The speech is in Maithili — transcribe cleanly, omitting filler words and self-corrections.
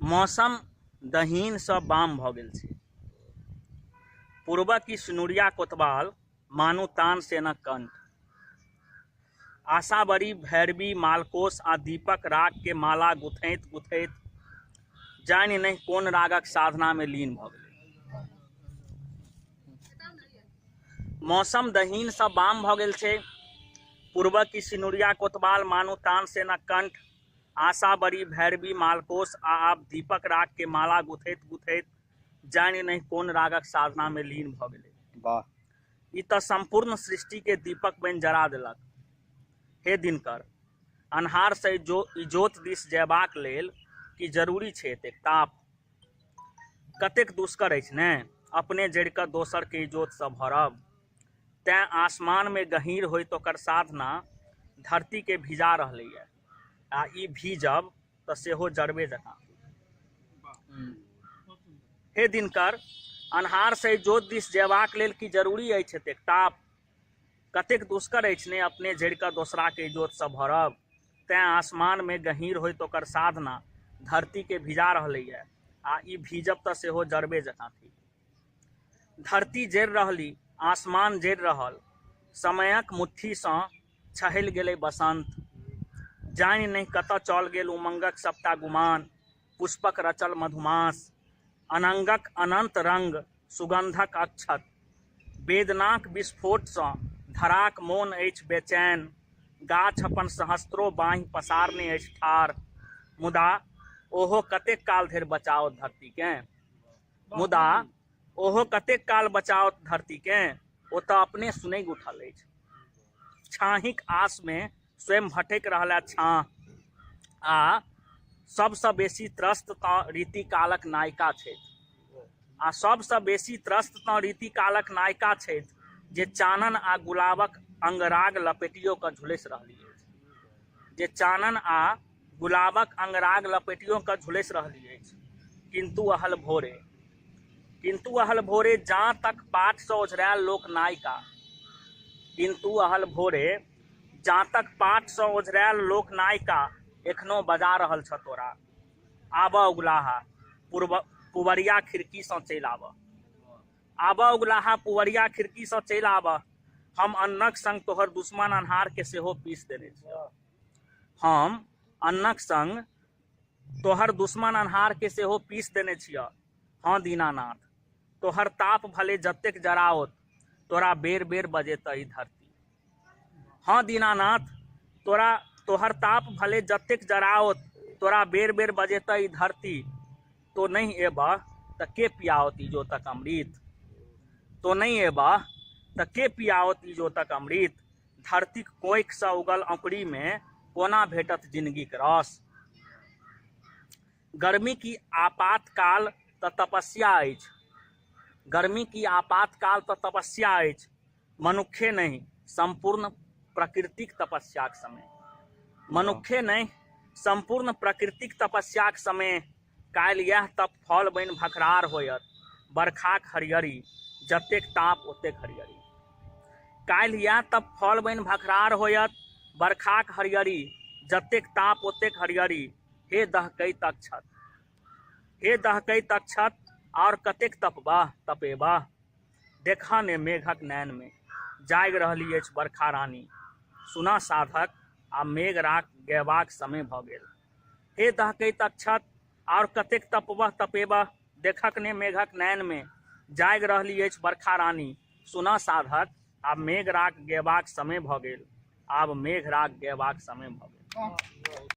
मौसम दहीन सँ बाम भ गेल छै। पूर्वक की सिनुरिया कोतवाल मानु तान सेनक कंठ। आशाबरी भैरवी मालकोस आ दीपक राग के माला गुथैत गुथैत जानि नहि कोन रागक साधना में लीन भ गेलै। मौसम दहीन सँ बाम भ गेल छै। पूर्वक की सिनुरिया कोतवाल मानु तान सेनक कंठ। आशाबरी भैरवी मालकोस आ आब दीपक राग के माला गुथैत गुथैत जानि नहीं कोन रागक साधना में लीन भ गेलै। वाह, ई तऽ संपूर्ण सृष्टि के दीपक बनि जरा देलक। हे दिनकर, अन्हार से इजोत दिस जयबाक लेल की जरूरी छै एतेक ताप। कतेक दुष्कर अछि ने अपने जड़ि कऽ दोसर के इजोत सँ भरब। तैं आसमान में गहींर होइत ओकर साधना धरती के भिजा रहलैए, आ ई भीजब तऽ सेहो जरबे जकाँ। हे दिनकर, अन्हार से इजोत दिस जयबाक लेल की जरूरी अछि एतेक ताप। कतेक दुष्कर अछि ने अपने जड़ि कऽ दोसरा के इजोत सँ भरब। तैं आसमान में गहींर होइत ओकर साधना धरती के भिजा रहलैए, आ ई भीजब तऽ सेहो जरबे जकाँ थी। धरती जरि रहली, आसमान जरि रहल, समयक मुट्ठी सँ छहलि गेलै बसंत। जानि नहि कतऽ चल गेल उमंगक सबटा गुमान। पुष्पक रचल मधुमास, अनंगक अनंत रंग, सुगंधक अक्षत। वेदनाक विस्फोट सँ धराक मोन अछि बेचैन। गाछ अपन सहस्त्रो बाँहि पसारने अछि ठाढ़। मुदा ओहो कतेक काल धरि बचाओत धरतीकेँ। मुदा ओहो कतेक काल बचाओत धरतीकेँ। ओ तऽ अपने सुनैग उठल अछि। छाहिक आस में स्वयं भटकि रहल छाह। आ सबसँ बेसी त्रस्त तऽ रीतिकालक नायिका छथि। आ सबसँ बेसी त्रस्त तऽ रीतिकालक नायिका छथि, जे चानन आ गुलाबक अंगराग लपेटियो कऽ झुलसि रहली अछि। जे चानन आ गुलाबक अंगराग लपेटियो कऽ झुलसि रहली अछि। किंतु अहल भोरे जाँ तक पाठ सँ ओझरायल लोक नायिका। किंतु अहल भोरे जाँ तक पाठ सँ ओझरायल लोक नायिका एखनो बजा रहल छ तोरा। आबऽ उगलाहा पुवरिया खिड़की सँ चलि आबऽ। आबऽ उगलाहा पुवरिया खिड़की सँ चलि आबऽ। हम अन्नक संग तोहर दुश्मन अन्हार के सेहो पीस देने छियऽ। हम अन्नक संग तोहर दुश्मन अन्हार के सेहो पीस देने छियऽ। हाँ दीनानाथ, तोहर ताप भले जतेक जराओत, तोरा बेर बेर बजेतऽ ई धरती। हाँ दीनानाथ, तोहर ताप भले जतेक जराओत, तोरा बेर बेर बजेतऽ ई धरती। तो नहीं एबह तऽ के पियाओत इजोतक अमृत। तो नहीं एबह तऽ के पियाओत इजोतक अमृत। धरतीक कोइख सँ उगल अंकुरी में कोना भेटत जिंदगीक रस। गर्मी की आपातकाल तऽ तपस्या अछि। गर्मी की आपातकाल तऽ तपस्या अछि। मनुखे नहीं, संपूर्ण प्रकृतिक तपस्याक समय। मनुखे नहीं, संपूर्ण प्रकृतिक तपस्याक समय। काल्हि यैह तप फल बनि भखरार होयत। बरखाक हरियरी, जतेक ताप ओतेक हरियरी। काल्हि यैह तप फल बनि भखरार होयत। बरखाक हरियरी, जतेक ताप ओतेक हरियरी। हे दहकैत अक्षत, हे दहकैत अक्षत, और कतेक तपेबह। देखऽ ने मेघक नैन में जागि रहली अछि बरखा रानी। सुनऽ साधक, आ मेघ राग गयबाक समय भऽ गेल। हे दहकैत अक्षत, और कतेक तपेबह। देखक ने मेघक नैन में जागि रहली अछि बरखा रानी। सुनऽ साधक, आब मेघ राग गयबाक समय भऽ गेल। आब मेघ राग गयबाक समय भऽ गेल।